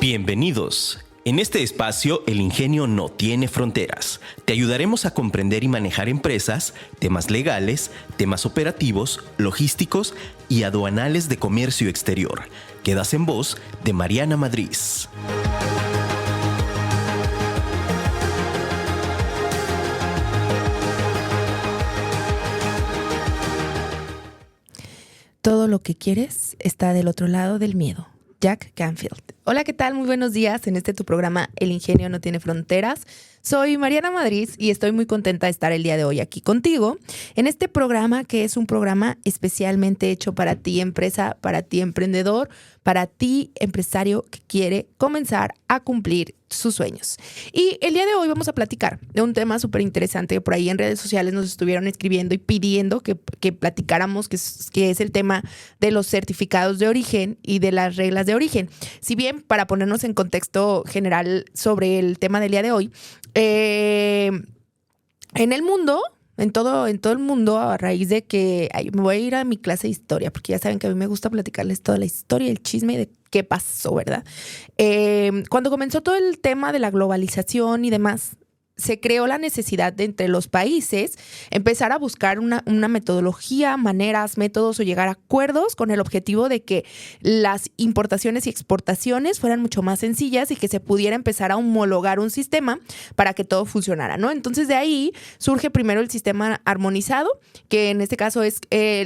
Bienvenidos. En este espacio, el ingenio no tiene fronteras. Te ayudaremos a comprender y manejar empresas, temas legales, temas operativos, logísticos y aduanales de comercio exterior. Quedas en voz de Mariana Madrid. Todo lo que quieres está del otro lado del miedo. Jack Canfield. Hola, ¿qué tal? Muy buenos días en tu programa El Ingenio No Tiene Fronteras. Soy Mariana Madrid y estoy muy contenta de estar el día de hoy aquí contigo en este programa que es un programa especialmente hecho para ti, empresa, para ti, emprendedor, para ti, empresario que quiere comenzar a cumplir sus sueños. Y el día de hoy vamos a platicar de un tema súper interesante que por ahí en redes sociales nos estuvieron escribiendo y pidiendo que platicáramos, que es el tema de los certificados de origen y de las reglas de origen. Si bien, para ponernos en contexto general sobre el tema del día de hoy, en el mundo, en todo el mundo, a raíz de que me voy a ir a mi clase de historia, porque ya saben que a mí me gusta platicarles toda la historia, el chisme de qué pasó, ¿verdad? Cuando comenzó todo el tema de la globalización y demás, se creó la necesidad de entre los países empezar a buscar una metodología, maneras, métodos o llegar a acuerdos con el objetivo de que las importaciones y exportaciones fueran mucho más sencillas y que se pudiera empezar a homologar un sistema para que todo funcionara, ¿no? Entonces de ahí surge primero el sistema armonizado, que en este caso es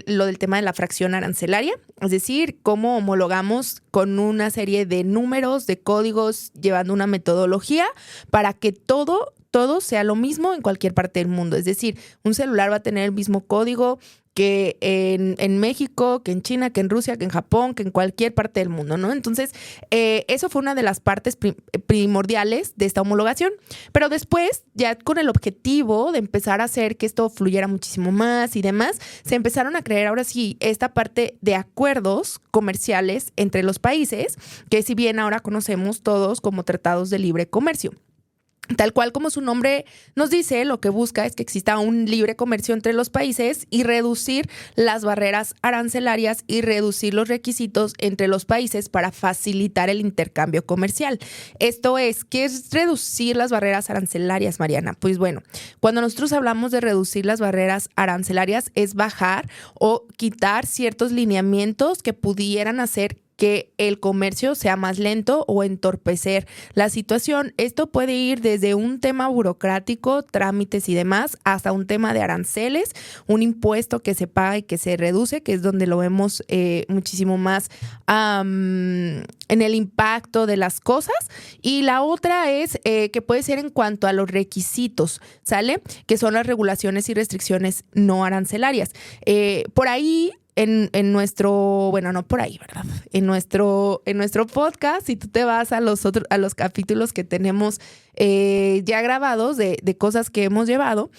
lo del tema de la fracción arancelaria, es decir, cómo homologamos con una serie de números, de códigos, llevando una metodología para que todo sea lo mismo en cualquier parte del mundo. Es decir, un celular va a tener el mismo código que en México, que en China, que en Rusia, que en Japón, que en cualquier parte del mundo, ¿no? Entonces, eso fue una de las partes primordiales de esta homologación. Pero después, ya con el objetivo de empezar a hacer que esto fluyera muchísimo más y demás, se empezaron a crear ahora sí esta parte de acuerdos comerciales entre los países, que si bien ahora conocemos todos como tratados de libre comercio. Tal cual como su nombre nos dice, lo que busca es que exista un libre comercio entre los países y reducir las barreras arancelarias y reducir los requisitos entre los países para facilitar el intercambio comercial. Esto es, ¿qué es reducir las barreras arancelarias, Mariana? Pues bueno, cuando nosotros hablamos de reducir las barreras arancelarias es bajar o quitar ciertos lineamientos que pudieran hacer que el comercio sea más lento o entorpecer la situación. Esto puede ir desde un tema burocrático, trámites y demás, hasta un tema de aranceles, un impuesto que se paga y que se reduce, que es donde lo vemos muchísimo más en el impacto de las cosas. Y la otra es que puede ser en cuanto a los requisitos, ¿sale? Que son las regulaciones y restricciones no arancelarias. Por ahí, en nuestro, bueno, no por ahí, ¿verdad? En nuestro podcast, si tú te vas a los capítulos que tenemos ya grabados de cosas que hemos llevado,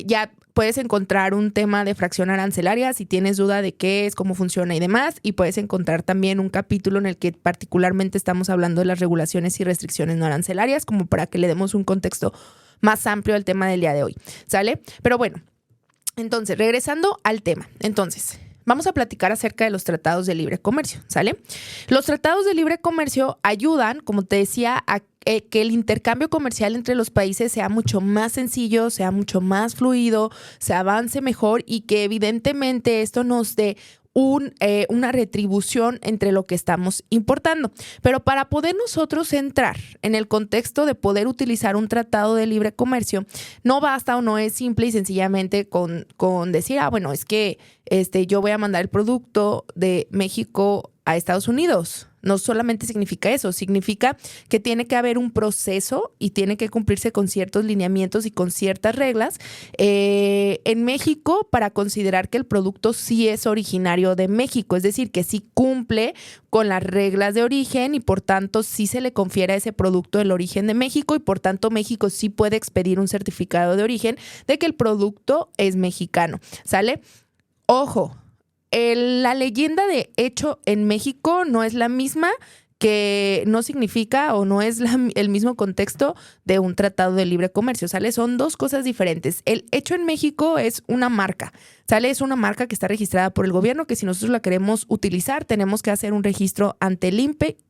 ya puedes encontrar un tema de fracción arancelaria si tienes duda de qué es, cómo funciona y demás, y puedes encontrar también un capítulo en el que particularmente estamos hablando de las regulaciones y restricciones no arancelarias, como para que le demos un contexto más amplio al tema del día de hoy, ¿sale? Pero bueno, entonces, regresando al tema, entonces, vamos a platicar acerca de los tratados de libre comercio, ¿sale? Los tratados de libre comercio ayudan, como te decía, a que el intercambio comercial entre los países sea mucho más sencillo, sea mucho más fluido, se avance mejor y que evidentemente esto nos dé una retribución entre lo que estamos importando. Pero para poder nosotros entrar en el contexto de poder utilizar un tratado de libre comercio, no basta o no es simple y sencillamente con decir, bueno, es que yo voy a mandar el producto de México a Estados Unidos. No solamente significa eso, significa que tiene que haber un proceso y tiene que cumplirse con ciertos lineamientos y con ciertas reglas en México para considerar que el producto sí es originario de México, es decir, que sí cumple con las reglas de origen y por tanto sí se le confiere a ese producto el origen de México y por tanto México sí puede expedir un certificado de origen de que el producto es mexicano, ¿sale? Ojo. La leyenda de hecho en México no es la misma, que no significa o no es el mismo contexto de un tratado de libre comercio, ¿sale? Son dos cosas diferentes. El hecho en México es una marca, ¿sale? Es una marca que está registrada por el gobierno, que si nosotros la queremos utilizar, tenemos que hacer un registro ante el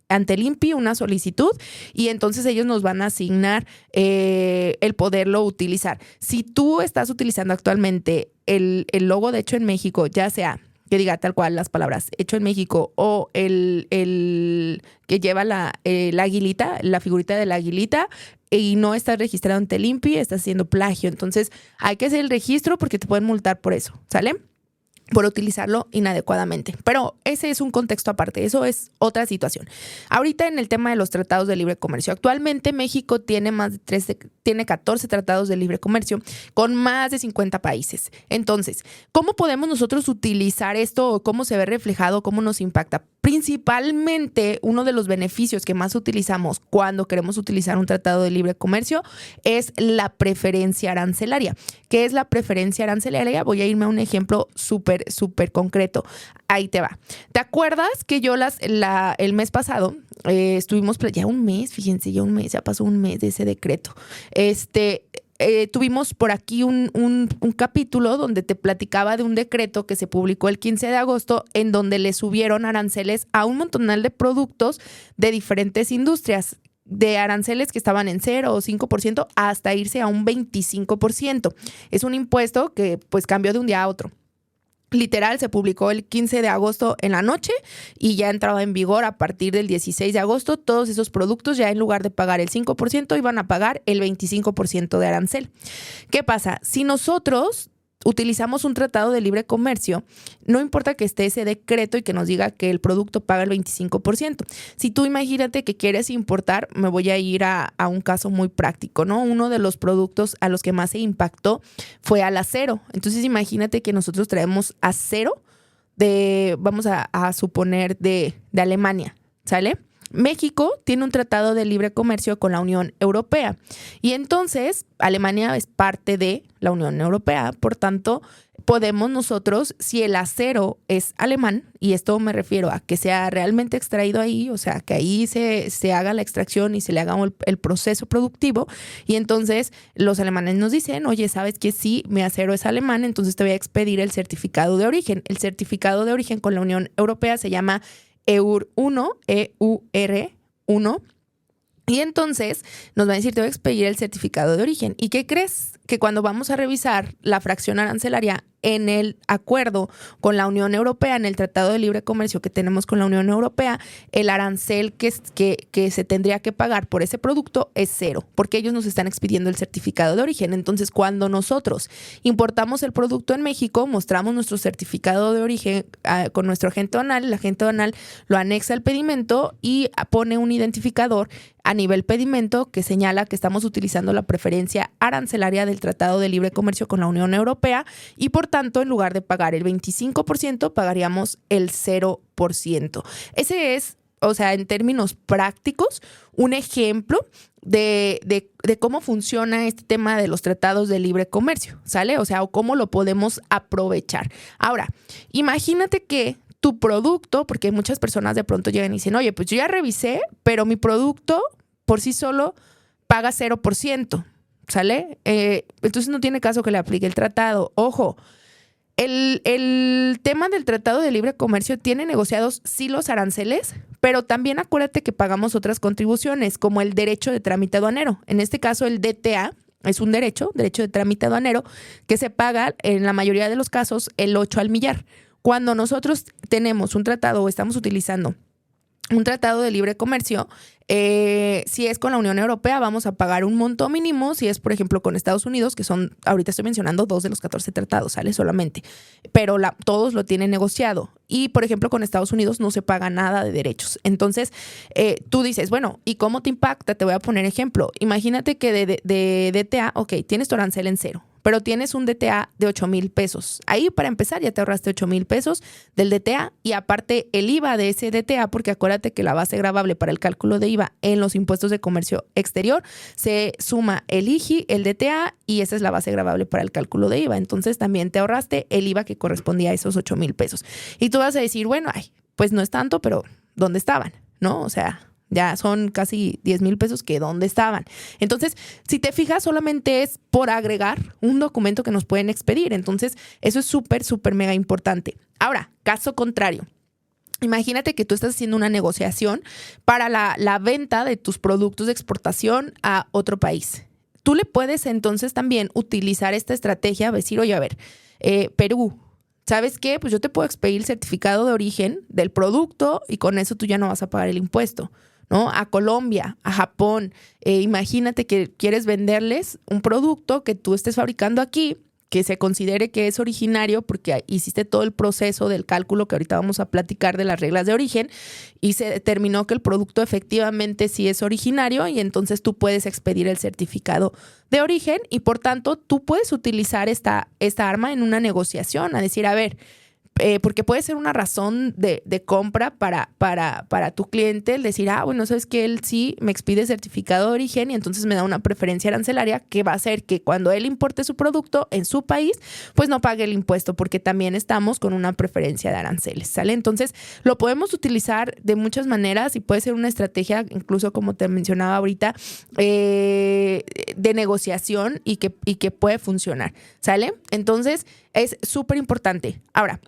ante el INPI una solicitud y entonces ellos nos van a asignar el poderlo utilizar. Si tú estás utilizando actualmente el logo de Hecho en México, ya sea que diga tal cual las palabras Hecho en México o el que lleva la aguilita, la figurita de la aguilita, y no estás registrado ante el INPI, estás haciendo plagio. Entonces hay que hacer el registro porque te pueden multar por eso, ¿sale? Por utilizarlo inadecuadamente. Pero ese es un contexto aparte, eso es otra situación. Ahorita en el tema de los tratados de libre comercio, actualmente México tiene tiene 14 tratados de libre comercio con más de 50 países. Entonces, ¿cómo podemos nosotros utilizar esto o cómo se ve reflejado, cómo nos impacta? Principalmente, uno de los beneficios que más utilizamos cuando queremos utilizar un tratado de libre comercio es la preferencia arancelaria. ¿Qué es la preferencia arancelaria? Voy a irme a un ejemplo súper concreto. Ahí te va. ¿Te acuerdas que yo el mes pasado estuvimos, ya un mes, fíjense, ya pasó un mes de ese decreto. Tuvimos por aquí un capítulo donde te platicaba de un decreto que se publicó el 15 de agosto en donde le subieron aranceles a un montonal de productos de diferentes industrias, de aranceles que estaban en 0 o 5% hasta irse a un 25%. Es un impuesto que pues cambió de un día a otro. Literal, se publicó el 15 de agosto en la noche y ya entraba en vigor a partir del 16 de agosto. Todos esos productos ya en lugar de pagar el 5% iban a pagar el 25% de arancel. ¿Qué pasa? Si nosotros utilizamos un tratado de libre comercio, no importa que esté ese decreto y que nos diga que el producto paga el 25%. Si tú imagínate que quieres importar, me voy a ir a un caso muy práctico, ¿no? Uno de los productos a los que más se impactó fue al acero. Entonces imagínate que nosotros traemos acero vamos a suponer de Alemania, ¿sale? México tiene un tratado de libre comercio con la Unión Europea y entonces Alemania es parte de la Unión Europea, por tanto podemos nosotros, si el acero es alemán, y esto me refiero a que sea realmente extraído ahí, o sea, que ahí se haga la extracción y se le haga el proceso productivo, y entonces los alemanes nos dicen, oye, ¿sabes que sí, mi acero es alemán? Entonces te voy a expedir el certificado de origen. El certificado de origen con la Unión Europea se llama EUR1, EUR1, y entonces nos va a decir, te voy a expedir el certificado de origen. ¿Y qué crees? Que cuando vamos a revisar la fracción arancelaria en el acuerdo con la Unión Europea, en el Tratado de Libre Comercio que tenemos con la Unión Europea, el arancel que se tendría que pagar por ese producto es 0, porque ellos nos están expidiendo el certificado de origen. Entonces, cuando nosotros importamos el producto en México, mostramos nuestro certificado de origen con nuestro agente aduanal, el agente aduanal lo anexa al pedimento y pone un identificador a nivel pedimento que señala que estamos utilizando la preferencia arancelaria del Tratado de Libre Comercio con la Unión Europea y por tanto en lugar de pagar el 25% pagaríamos el 0%. Ese es, o sea, en términos prácticos, un ejemplo de cómo funciona este tema de los tratados de libre comercio, ¿sale? O sea, o cómo lo podemos aprovechar. Ahora, imagínate que tu producto, porque muchas personas de pronto llegan y dicen, oye, pues yo ya revisé, pero mi producto por sí solo paga 0%, ¿sale? Entonces no tiene caso que le aplique el tratado. Ojo, el tema del Tratado de Libre Comercio tiene negociados sí los aranceles, pero también acuérdate que pagamos otras contribuciones, como el derecho de trámite aduanero. En este caso, el DTA es un derecho de trámite aduanero, que se paga en la mayoría de los casos el 8 al millar. Cuando nosotros tenemos un tratado o estamos utilizando un tratado de libre comercio, si es con la Unión Europea, vamos a pagar un monto mínimo. Si es, por ejemplo, con Estados Unidos, que son, ahorita estoy mencionando 2 de los 14 tratados, ¿sale? Solamente. Pero todos lo tienen negociado. Y, por ejemplo, con Estados Unidos no se paga nada de derechos. Entonces, tú dices, bueno, ¿y cómo te impacta? Te voy a poner ejemplo. Imagínate que de DTA, ok, tienes tu arancel en 0. Pero tienes un DTA de 8,000 pesos. Ahí para empezar ya te ahorraste 8,000 pesos del DTA y aparte el IVA de ese DTA, porque acuérdate que la base gravable para el cálculo de IVA en los impuestos de comercio exterior se suma el IGI, el DTA y esa es la base gravable para el cálculo de IVA. Entonces también te ahorraste el IVA que correspondía a esos 8,000 pesos. Y tú vas a decir, bueno, pues no es tanto, pero ¿dónde estaban? ¿No? O sea, ya son casi 10,000 pesos que ¿dónde estaban? Entonces, si te fijas, solamente es por agregar un documento que nos pueden expedir. Entonces, eso es súper mega importante. Ahora, caso contrario. Imagínate que tú estás haciendo una negociación para la venta de tus productos de exportación a otro país. Tú le puedes entonces también utilizar esta estrategia, decir, oye, a ver, Perú, ¿sabes qué? Pues yo te puedo expedir el certificado de origen del producto y con eso tú ya no vas a pagar el impuesto, ¿no? A Colombia, a Japón. Imagínate que quieres venderles un producto que tú estés fabricando aquí, que se considere que es originario porque hiciste todo el proceso del cálculo que ahorita vamos a platicar de las reglas de origen y se determinó que el producto efectivamente sí es originario y entonces tú puedes expedir el certificado de origen y por tanto tú puedes utilizar esta arma en una negociación, a decir, a ver, porque puede ser una razón de compra para tu cliente el decir, bueno, sabes que él sí me expide certificado de origen y entonces me da una preferencia arancelaria que va a hacer que cuando él importe su producto en su país, pues no pague el impuesto porque también estamos con una preferencia de aranceles, ¿sale? Entonces lo podemos utilizar de muchas maneras y puede ser una estrategia, incluso como te mencionaba ahorita, de negociación y que puede funcionar, ¿sale? Entonces es súper importante. Ahora,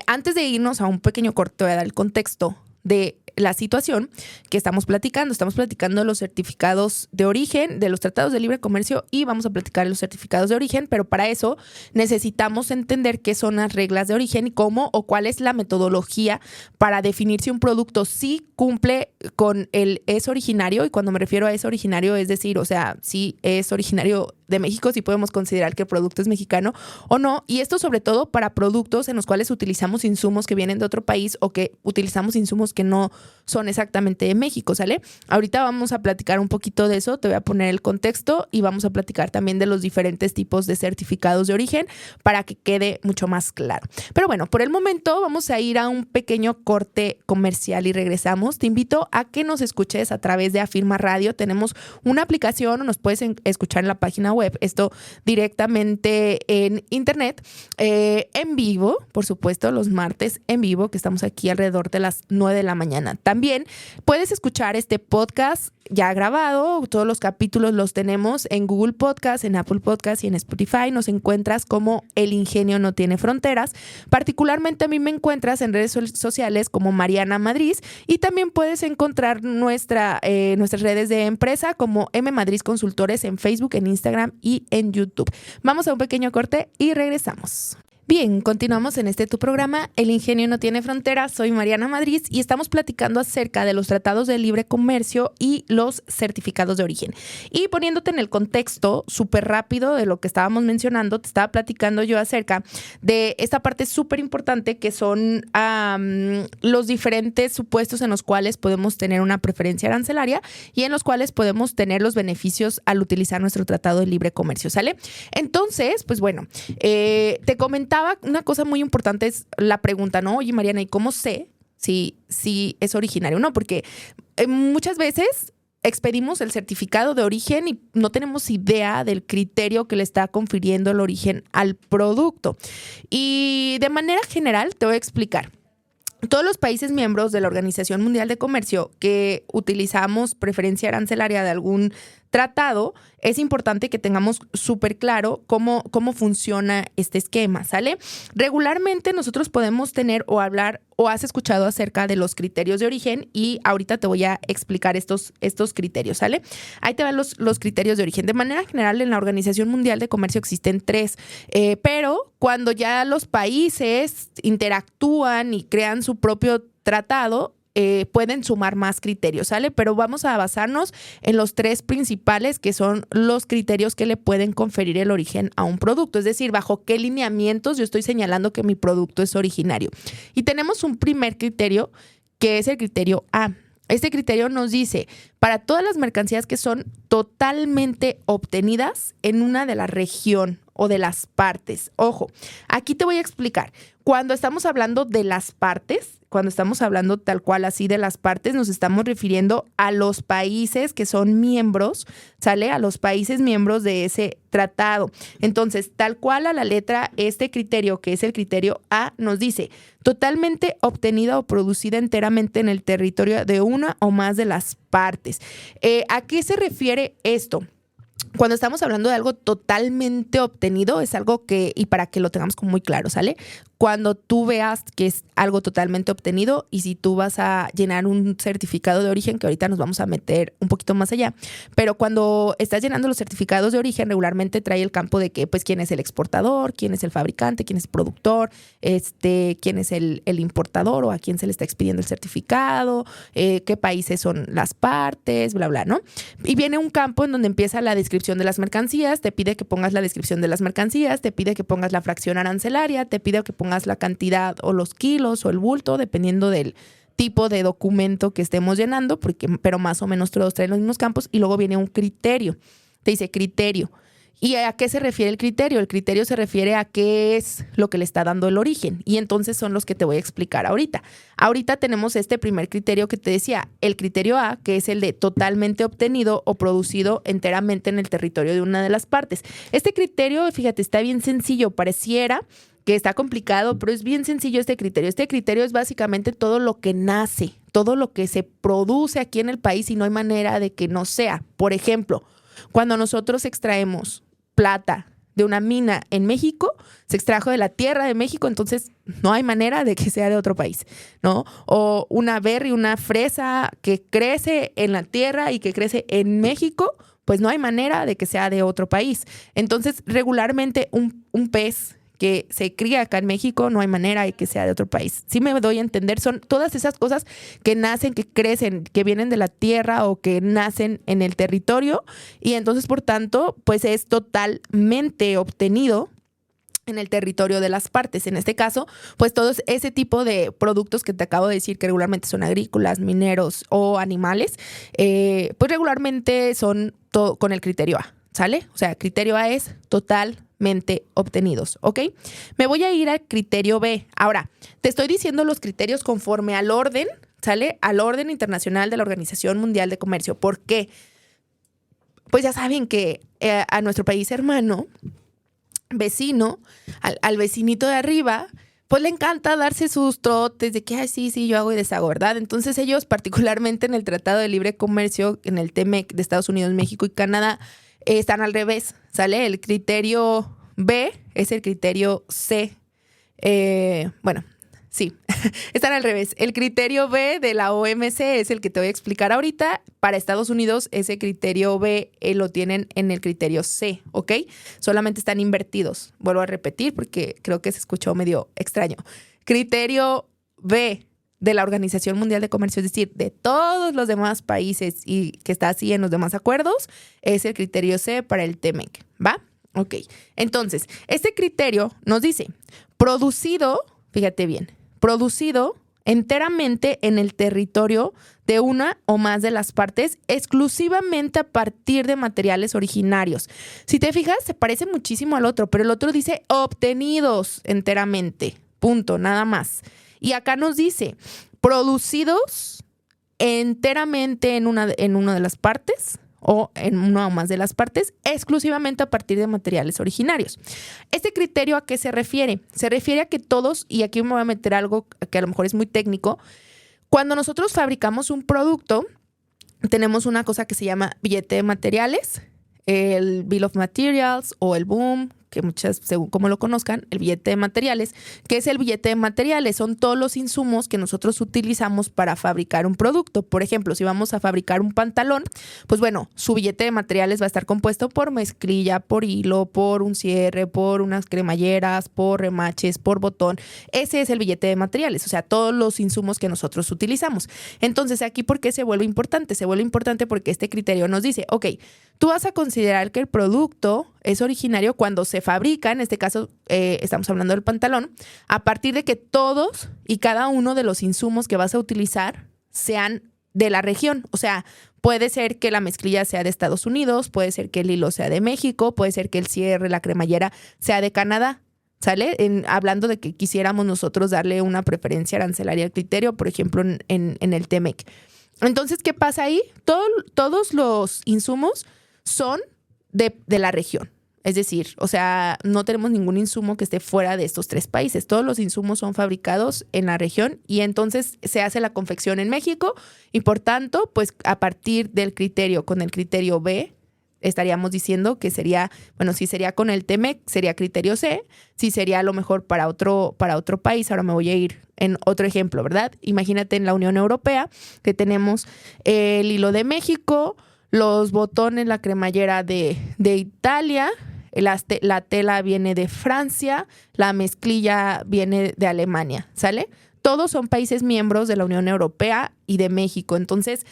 antes de irnos a un pequeño corte, te voy a dar el contexto de la situación que estamos platicando. Estamos platicando de los certificados de origen, de los tratados de libre comercio y vamos a platicar de los certificados de origen, pero para eso necesitamos entender qué son las reglas de origen y cómo o cuál es la metodología para definir si un producto sí cumple con el es originario, y cuando me refiero a es originario es decir, o sea, si es originario de México, si podemos considerar que el producto es mexicano o no, y esto sobre todo para productos en los cuales utilizamos insumos que vienen de otro país o que utilizamos insumos que no son exactamente de México, ¿sale? Ahorita vamos a platicar un poquito de eso, te voy a poner el contexto y vamos a platicar también de los diferentes tipos de certificados de origen para que quede mucho más claro. Pero bueno, por el momento vamos a ir a un pequeño corte comercial y regresamos. Te invito a que nos escuches a través de Afirma Radio. Tenemos una aplicación, nos puedes escuchar en la página web, esto directamente en internet, en vivo, por supuesto, los martes en vivo, que estamos aquí alrededor de las 9 de la mañana. También puedes escuchar este podcast ya grabado, todos los capítulos los tenemos en Google Podcast, en Apple Podcast y en Spotify. Nos encuentras como El Ingenio No Tiene Fronteras. Particularmente a mí me encuentras en redes sociales como Mariana Madrid y también puedes encontrar nuestras redes de empresa como M Madrid Consultores en Facebook, en Instagram y en YouTube. Vamos a un pequeño corte y regresamos. Bien, continuamos en tu programa, El Ingenio No Tiene Fronteras. Soy Mariana Madrid y estamos platicando acerca de los tratados de libre comercio y los certificados de origen. Y poniéndote en el contexto súper rápido de lo que estábamos mencionando, te estaba platicando yo acerca de esta parte súper importante que son los diferentes supuestos en los cuales podemos tener una preferencia arancelaria y en los cuales podemos tener los beneficios al utilizar nuestro tratado de libre comercio, ¿sale? Entonces, pues bueno, te comentaba una cosa muy importante, es la pregunta, ¿no? Oye, Mariana, ¿y cómo sé si es originario o no? Porque muchas veces expedimos el certificado de origen y no tenemos idea del criterio que le está confiriendo el origen al producto. Y de manera general te voy a explicar. Todos los países miembros de la Organización Mundial de Comercio que utilizamos preferencia arancelaria de algún tratado, es importante que tengamos súper claro cómo funciona este esquema, ¿sale? Regularmente nosotros podemos tener o hablar o has escuchado acerca de los criterios de origen y ahorita te voy a explicar estos criterios, ¿sale? Ahí te van los criterios de origen. De manera general, en la Organización Mundial de Comercio existen 3, pero cuando ya los países interactúan y crean su propio tratado, pueden sumar más criterios, ¿sale? Pero vamos a basarnos en los 3 principales que son los criterios que le pueden conferir el origen a un producto, es decir, bajo qué lineamientos yo estoy señalando que mi producto es originario. Y tenemos un primer criterio que es el criterio A. Este criterio nos dice, para todas las mercancías que son totalmente obtenidas en una de la región o de las partes. Ojo, aquí te voy a explicar. Cuando estamos hablando de las partes, cuando estamos hablando tal cual así de las partes, nos estamos refiriendo a los países que son miembros, ¿sale? A los países miembros de ese tratado. Entonces, tal cual a la letra, este criterio, que es el criterio A, nos dice totalmente obtenida o producida enteramente en el territorio de una o más de las partes. ¿A qué se refiere esto? Cuando estamos hablando de algo totalmente obtenido, es algo que, y para que lo tengamos como muy claro, ¿sale? Cuando tú veas que es algo totalmente obtenido y si tú vas a llenar un certificado de origen, que ahorita nos vamos a meter un poquito más allá, pero cuando estás llenando los certificados de origen, regularmente trae el campo de que, pues, quién es el exportador, quién es el fabricante, quién es el productor, quién es el importador o a quién se le está expidiendo el certificado, qué países son las partes, bla, bla, ¿no? Y viene un campo en donde empieza la descripción de las mercancías, te pide que pongas la descripción de las mercancías, te pide que pongas la fracción arancelaria, te pide que pongas la cantidad o los kilos o el bulto, dependiendo del tipo de documento que estemos llenando, pero más o menos todos traen los mismos campos. Y luego viene un criterio, te dice criterio. ¿Y a qué se refiere el criterio? El criterio se refiere a qué es lo que le está dando el origen. Y entonces son los que te voy a explicar ahorita. Ahorita tenemos este primer criterio que te decía, el criterio A, que es el de totalmente obtenido o producido enteramente en el territorio de una de las partes. Este criterio, fíjate, está bien sencillo. Pareciera que está complicado, pero es bien sencillo este criterio. Este criterio es básicamente todo lo que nace, todo lo que se produce aquí en el país y no hay manera de que no sea. Por ejemplo, cuando nosotros extraemos plata de una mina en México, se extrajo de la tierra de México, entonces no hay manera de que sea de otro país, ¿no? O una berry, una fresa que crece en la tierra y que crece en México, pues no hay manera de que sea de otro país. Entonces, regularmente un pez que se cría acá en México, no hay manera de que sea de otro país. Sí me doy a entender, son todas esas cosas que nacen, que crecen, que vienen de la tierra o que nacen en el territorio y entonces, por tanto, pues es totalmente obtenido en el territorio de las partes. En este caso, pues todo ese tipo de productos que te acabo de decir que regularmente son agrícolas, mineros o animales, pues regularmente son todo con el criterio A, ¿sale? O sea, criterio A es totalmente obtenidos, ¿ok? Me voy a ir al criterio B. Ahora, te estoy diciendo los criterios conforme al orden, ¿sale? Al orden internacional de la Organización Mundial de Comercio. ¿Por qué? Pues ya saben que a nuestro país hermano, vecino, al vecinito de arriba, pues le encanta darse sus trotes de que, ay, sí, yo hago y deshago, ¿verdad? Entonces ellos, particularmente en el Tratado de Libre Comercio, en el TEMEC de Estados Unidos, México y Canadá, están al revés, ¿sale? El criterio B es el criterio C. Sí, están al revés. El criterio B de la OMC es el que te voy a explicar ahorita. Para Estados Unidos, ese criterio B lo tienen en el criterio C, ¿ok? Solamente están invertidos. Vuelvo a repetir porque creo que se escuchó medio extraño. Criterio B de la Organización Mundial de Comercio, es decir, de todos los demás países y que está así en los demás acuerdos, es el criterio C para el TEMEC, ¿va? Ok, entonces, este criterio nos dice, producido, fíjate bien, producido enteramente en el territorio de una o más de las partes, exclusivamente a partir de materiales originarios. Si te fijas, se parece muchísimo al otro, pero el otro dice obtenidos enteramente, punto, nada más. Y acá nos dice, producidos enteramente en una de las partes o en una o más de las partes, exclusivamente a partir de materiales originarios. ¿Este criterio a qué se refiere? Se refiere a que todos, y aquí me voy a meter algo que a lo mejor es muy técnico, cuando nosotros fabricamos un producto, tenemos una cosa que se llama billete de materiales, el Bill of Materials o el BOOM, que muchas, según como lo conozcan, el billete de materiales. ¿Qué es el billete de materiales? Son todos los insumos que nosotros utilizamos para fabricar un producto. Por ejemplo, si vamos a fabricar un pantalón, pues bueno, su billete de materiales va a estar compuesto por mezclilla, por hilo, por un cierre, por unas cremalleras, por remaches, por botón. Ese es el billete de materiales, o sea, todos los insumos que nosotros utilizamos. Entonces, aquí, ¿por qué se vuelve importante? Se vuelve importante porque este criterio nos dice, ok, tú vas a considerar que el producto es originario cuando se fabrica, en este caso estamos hablando del pantalón, a partir de que todos y cada uno de los insumos que vas a utilizar sean de la región. O sea, puede ser que la mezclilla sea de Estados Unidos, puede ser que el hilo sea de México, puede ser que el cierre, la cremallera sea de Canadá. ¿Sale? Hablando de que quisiéramos nosotros darle una preferencia arancelaria al criterio, por ejemplo, en el TEMEC. Entonces, ¿qué pasa ahí? Todos los insumos son de la región. Es decir, o sea, no tenemos ningún insumo que esté fuera de estos tres países. Todos los insumos son fabricados en la región y entonces se hace la confección en México y por tanto, pues a partir del criterio, con el criterio B, estaríamos diciendo que sería, bueno, si sería con el TEMEC, sería criterio C, si sería a lo mejor para otro país. Ahora me voy a ir en otro ejemplo, ¿verdad? Imagínate en la Unión Europea que tenemos el hilo de México, los botones, la cremallera de Italia, la tela viene de Francia, la mezclilla viene de Alemania, ¿sale? Todos son países miembros de la Unión Europea y de México. Entonces,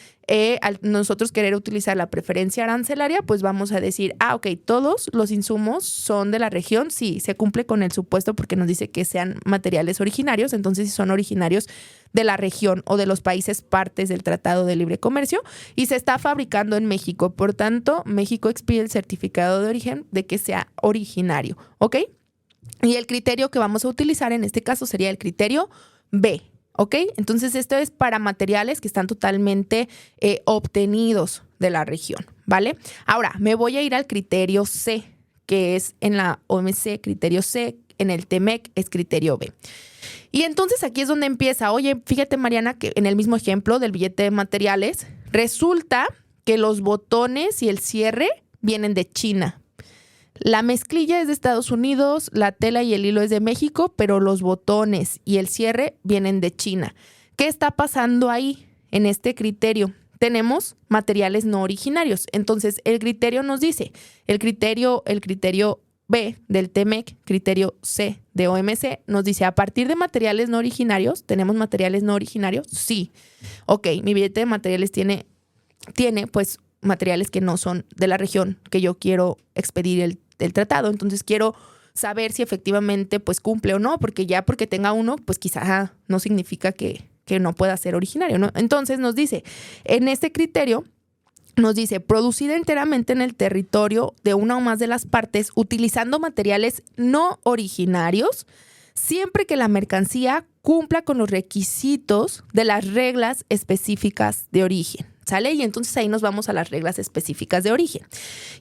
al nosotros querer utilizar la preferencia arancelaria, pues vamos a decir, ok, todos los insumos son de la región. Sí, se cumple con el supuesto porque nos dice que sean materiales originarios. Entonces, si son originarios de la región o de los países partes del Tratado de Libre Comercio y se está fabricando en México. Por tanto, México expide el certificado de origen de que sea originario, ¿ok? Y el criterio que vamos a utilizar en este caso sería el criterio B, ¿ok? Entonces esto es para materiales que están totalmente obtenidos de la región, ¿vale? Ahora me voy a ir al criterio C, que es en la OMC, criterio C, en el TEMEC es criterio B. Y entonces aquí es donde empieza, oye, fíjate Mariana, que en el mismo ejemplo del billete de materiales, resulta que los botones y el cierre vienen de China. La mezclilla es de Estados Unidos, la tela y el hilo es de México, pero los botones y el cierre vienen de China. ¿Qué está pasando ahí en este criterio? Tenemos materiales no originarios. Entonces, el criterio nos dice, el criterio B del TEMEC, criterio C de OMC, nos dice, a partir de materiales no originarios, ¿tenemos materiales no originarios? Sí. Ok, mi billete de materiales tiene pues materiales que no son de la región que yo quiero expedir el tratado. Entonces quiero saber si efectivamente pues cumple o no, porque ya porque tenga uno, pues quizá no significa que no pueda ser originario, ¿no? Entonces nos dice, en este criterio, nos dice, producida enteramente en el territorio de una o más de las partes utilizando materiales no originarios, siempre que la mercancía cumpla con los requisitos de las reglas específicas de origen, ¿sale? Y entonces ahí nos vamos a las reglas específicas de origen.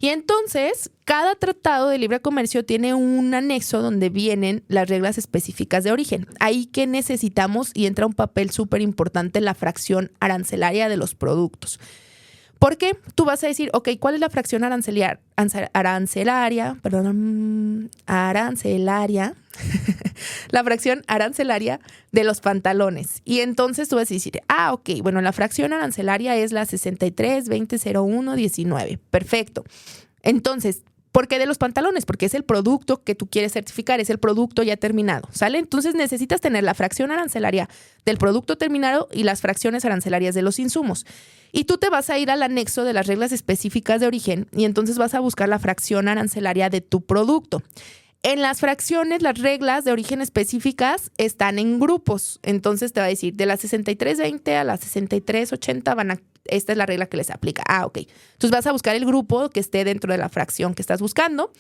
Y entonces, cada tratado de libre comercio tiene un anexo donde vienen las reglas específicas de origen. Ahí que necesitamos y entra un papel súper importante la fracción arancelaria de los productos. Porque tú vas a decir, ok, ¿cuál es la fracción arancelaria? La fracción arancelaria de los pantalones. Y entonces tú vas a decir, ok, bueno, la fracción arancelaria es la 63-20-01-19. Perfecto. Entonces, ¿por qué de los pantalones? Porque es el producto que tú quieres certificar, es el producto ya terminado, ¿sale? Entonces necesitas tener la fracción arancelaria del producto terminado y las fracciones arancelarias de los insumos. Y tú te vas a ir al anexo de las reglas específicas de origen y entonces vas a buscar la fracción arancelaria de tu producto. En las fracciones, las reglas de origen específicas están en grupos. Entonces te va a decir, de la 6320 a la 6380 esta es la regla que les aplica. Ok. Entonces vas a buscar el grupo que esté dentro de la fracción que estás buscando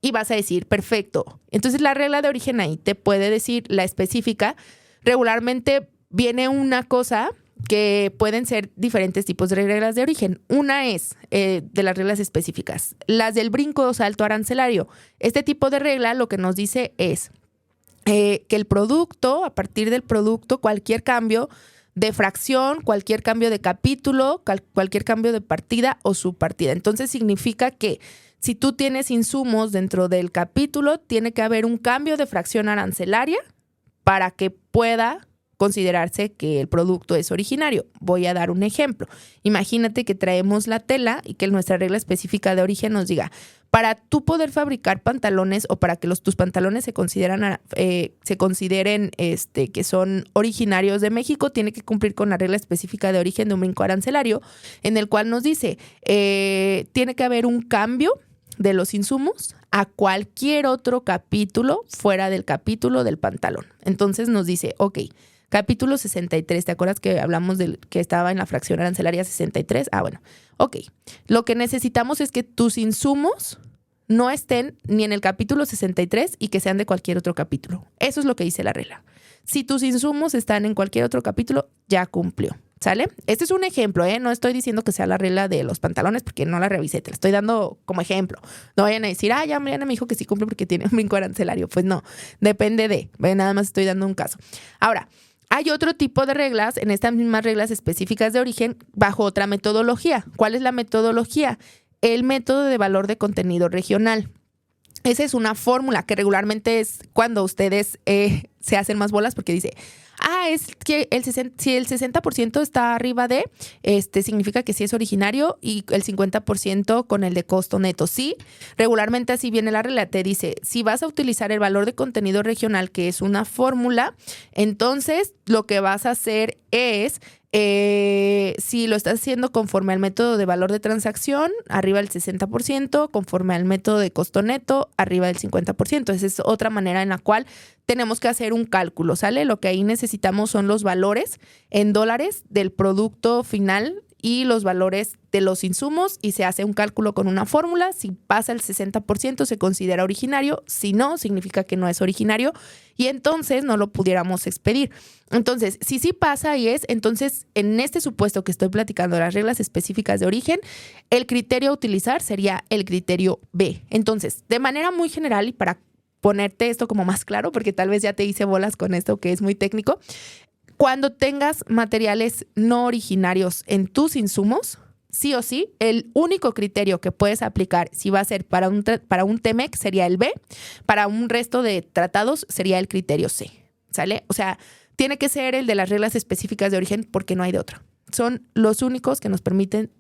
y vas a decir, perfecto. Entonces la regla de origen ahí te puede decir la específica. Regularmente viene una cosa que pueden ser diferentes tipos de reglas de origen. Una es de las reglas específicas, las del brinco o salto arancelario. Este tipo de regla lo que nos dice es que el producto, a partir del producto, cualquier cambio de fracción, cualquier cambio de capítulo, cualquier cambio de partida o subpartida. Entonces significa que si tú tienes insumos dentro del capítulo, tiene que haber un cambio de fracción arancelaria para que pueda considerarse que el producto es originario. Voy a dar un ejemplo. Imagínate que traemos la tela y que nuestra regla específica de origen nos diga, para tú poder fabricar pantalones o para que tus pantalones se consideren que son originarios de México, tiene que cumplir con la regla específica de origen de un brinco arancelario, en el cual nos dice, tiene que haber un cambio de los insumos a cualquier otro capítulo fuera del capítulo del pantalón. Entonces nos dice, ok, capítulo 63, ¿te acuerdas que hablamos del que estaba en la fracción arancelaria 63? Bueno, ok. Lo que necesitamos es que tus insumos no estén ni en el capítulo 63 y que sean de cualquier otro capítulo. Eso es lo que dice la regla. Si tus insumos están en cualquier otro capítulo, ya cumplió. ¿Sale? Este es un ejemplo, ¿eh? No estoy diciendo que sea la regla de los pantalones porque no la revisé, te la estoy dando como ejemplo. No vayan a decir, ya Mariana me dijo que sí cumple porque tiene un brinco arancelario. Pues no, depende de, nada más estoy dando un caso. Ahora, hay otro tipo de reglas en estas mismas reglas específicas de origen bajo otra metodología. ¿Cuál es la metodología? el método de valor de contenido regional. Esa es una fórmula que regularmente es cuando ustedes se hacen más bolas porque dice, es que si el 60% está arriba de, significa que sí es originario y el 50% con el de costo neto. Sí, regularmente así viene la regla. Te dice, si vas a utilizar el valor de contenido regional, que es una fórmula, entonces lo que vas a hacer es, si lo estás haciendo conforme al método de valor de transacción, arriba del 60%, conforme al método de costo neto, arriba del 50%. Esa es otra manera en la cual tenemos que hacer un cálculo, ¿sale? Lo que ahí necesitamos son los valores en dólares del producto final y los valores de los insumos y se hace un cálculo con una fórmula. Si pasa el 60% se considera originario, si no, significa que no es originario y entonces no lo pudiéramos expedir. Entonces, si sí pasa y es, entonces en este supuesto que estoy platicando, las reglas específicas de origen, el criterio a utilizar sería el criterio B. Entonces, de manera muy general y para ponerte esto como más claro, porque tal vez ya te hice bolas con esto que es muy técnico, cuando tengas materiales no originarios en tus insumos, sí o sí, el único criterio que puedes aplicar si va a ser para un TMEC sería el B, para un resto de tratados sería el criterio C, ¿sale? O sea, tiene que ser el de las reglas específicas de origen porque no hay de otro. Son los únicos que nos permiten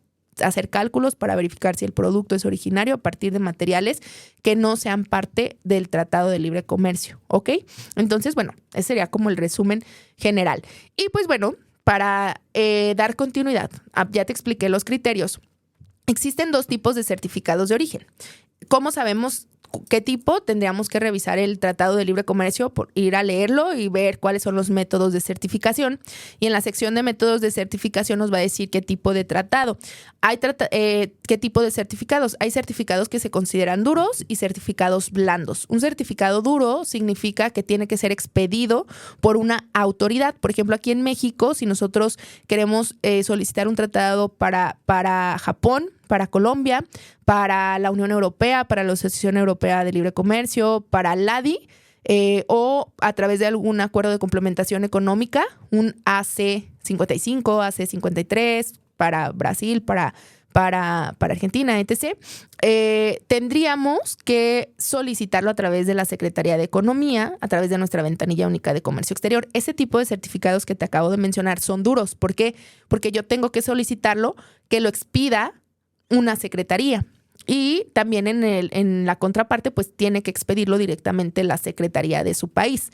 hacer cálculos para verificar si el producto es originario a partir de materiales que no sean parte del Tratado de Libre Comercio, ¿ok? Entonces, bueno, ese sería como el resumen general. Y pues bueno, para dar continuidad, ya te expliqué los criterios. Existen dos tipos de certificados de origen. ¿Cómo sabemos qué tipo? Tendríamos que revisar el Tratado de Libre Comercio, ir a leerlo y ver cuáles son los métodos de certificación. Y en la sección de métodos de certificación nos va a decir qué tipo de tratado. ¿Qué tipo de certificados? Hay certificados que se consideran duros y certificados blandos. Un certificado duro significa que tiene que ser expedido por una autoridad. Por ejemplo, aquí en México, si nosotros queremos solicitar un tratado para Japón, para Colombia, para la Unión Europea, para la Asociación Europea de Libre Comercio, para la ADI, o a través de algún acuerdo de complementación económica, un AC55, AC53, para Brasil, para Argentina, etc., tendríamos que solicitarlo a través de la Secretaría de Economía, a través de nuestra ventanilla única de comercio exterior. Ese tipo de certificados que te acabo de mencionar son duros. ¿Por qué? Porque yo tengo que solicitarlo, que lo expida una secretaría. Y también en la contraparte, pues tiene que expedirlo directamente la secretaría de su país.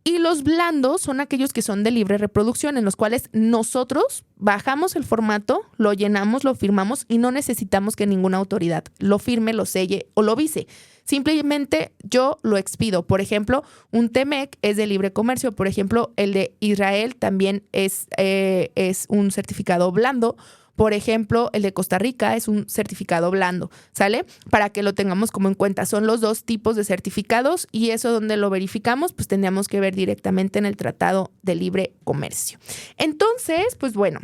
Y los blandos son aquellos que son de libre reproducción, en los cuales nosotros bajamos el formato, lo llenamos, lo firmamos y no necesitamos que ninguna autoridad lo firme, lo selle o lo vise. Simplemente yo lo expido. Por ejemplo, un TMEC es de libre comercio. Por ejemplo, el de Israel también es un certificado blando. Por ejemplo, el de Costa Rica es un certificado blando, ¿sale? Para que lo tengamos como en cuenta. Son los dos tipos de certificados y eso donde lo verificamos, pues tendríamos que ver directamente en el Tratado de Libre Comercio. Entonces, pues bueno,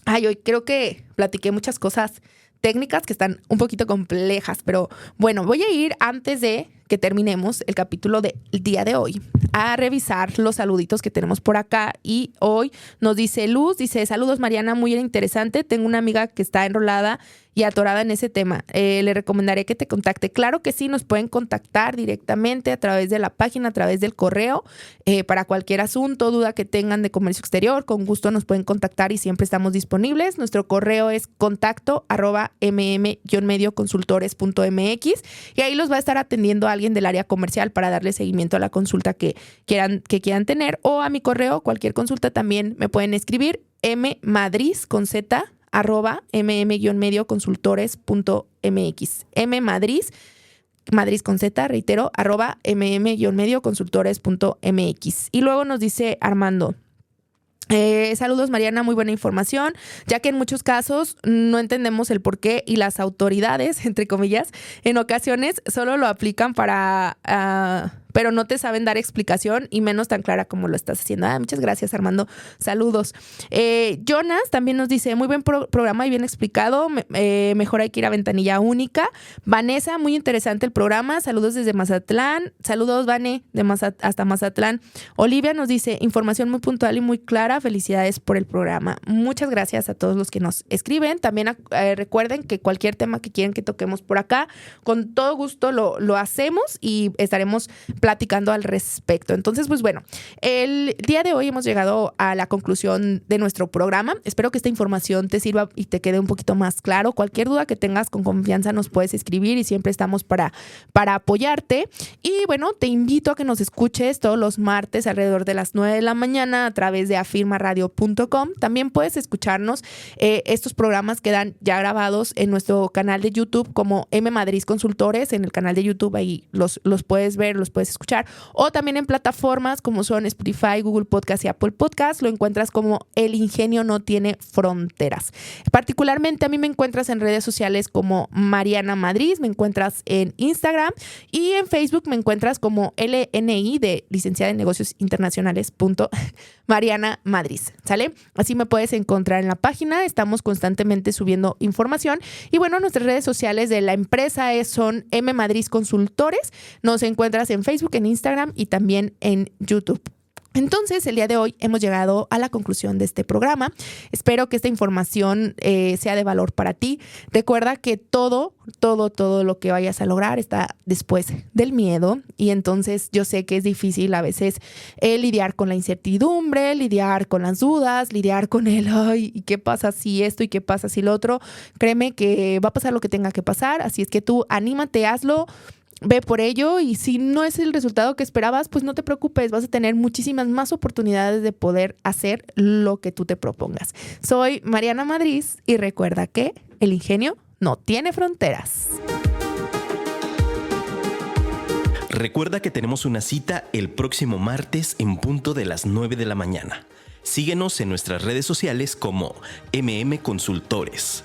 hoy creo que platiqué muchas cosas técnicas que están un poquito complejas, pero bueno, voy a ir antes de que terminemos el capítulo del día de hoy a revisar los saluditos que tenemos por acá. Y hoy nos dice Luz, dice: saludos Mariana, muy interesante, tengo una amiga que está enrolada y atorada en ese tema, le recomendaré que te contacte. Claro que sí, nos pueden contactar directamente a través de la página, a través del correo, para cualquier asunto, duda que tengan de comercio exterior, con gusto nos pueden contactar y siempre estamos disponibles. Nuestro correo es contacto@mm-medioconsultores.mx y ahí los va a estar atendiendo alguien del área comercial para darle seguimiento a la consulta que quieran tener, o a mi correo, cualquier consulta también me pueden escribir, mmadriz con z @mm-medioconsultores.mx. Madriz con z, reitero, @mm-medioconsultores.mx. Y luego nos dice Armando: saludos Mariana, muy buena información, ya que en muchos casos no entendemos el por qué y las autoridades, entre comillas, en ocasiones solo lo aplican para pero no te saben dar explicación y menos tan clara como lo estás haciendo. Muchas gracias, Armando. Saludos. Jonas también nos dice, muy buen programa y bien explicado. Mejor hay que ir a ventanilla única. Vanessa, muy interesante el programa. Saludos desde Mazatlán. Saludos, Vane, hasta Mazatlán. Olivia nos dice, información muy puntual y muy clara. Felicidades por el programa. Muchas gracias a todos los que nos escriben. También recuerden que cualquier tema que quieran que toquemos por acá, con todo gusto lo hacemos y estaremos platicando al respecto. Entonces, pues bueno, el día de hoy hemos llegado a la conclusión de nuestro programa. Espero que esta información te sirva y te quede un poquito más claro. Cualquier duda que tengas, con confianza nos puedes escribir y siempre estamos para apoyarte. Y bueno, te invito a que nos escuches todos los martes alrededor de las 9 de la mañana a través de afirmaradio.com. También puedes escucharnos. Estos programas quedan ya grabados en nuestro canal de YouTube como M Madrid Consultores. En el canal de YouTube ahí los puedes ver, los puedes escuchar. O también en plataformas como son Spotify, Google Podcast y Apple Podcast. Lo encuentras como El Ingenio No Tiene Fronteras. Particularmente a mí me encuentras en redes sociales como Mariana Madrid, me encuentras en Instagram y en Facebook me encuentras como LNI de Licenciada en Negocios Internacionales Mariana Madrid, ¿sale? Así me puedes encontrar en la página. Estamos constantemente subiendo información y bueno, nuestras redes sociales de la empresa son M Madrid Consultores. Nos encuentras en Facebook, en Instagram y también en YouTube. Entonces, el día de hoy hemos llegado a la conclusión de este programa. Espero que esta información sea de valor para ti. Recuerda que todo lo que vayas a lograr está después del miedo. Y entonces yo sé que es difícil a veces lidiar con la incertidumbre, lidiar con las dudas, lidiar con el, ay, ¿y qué pasa si esto y qué pasa si lo otro? Créeme que va a pasar lo que tenga que pasar. Así es que tú anímate, hazlo. Ve por ello y si no es el resultado que esperabas, pues no te preocupes, vas a tener muchísimas más oportunidades de poder hacer lo que tú te propongas. Soy Mariana Madrid y recuerda que el ingenio no tiene fronteras. Recuerda que tenemos una cita el próximo martes en punto de las 9 de la mañana. Síguenos en nuestras redes sociales como MM Consultores.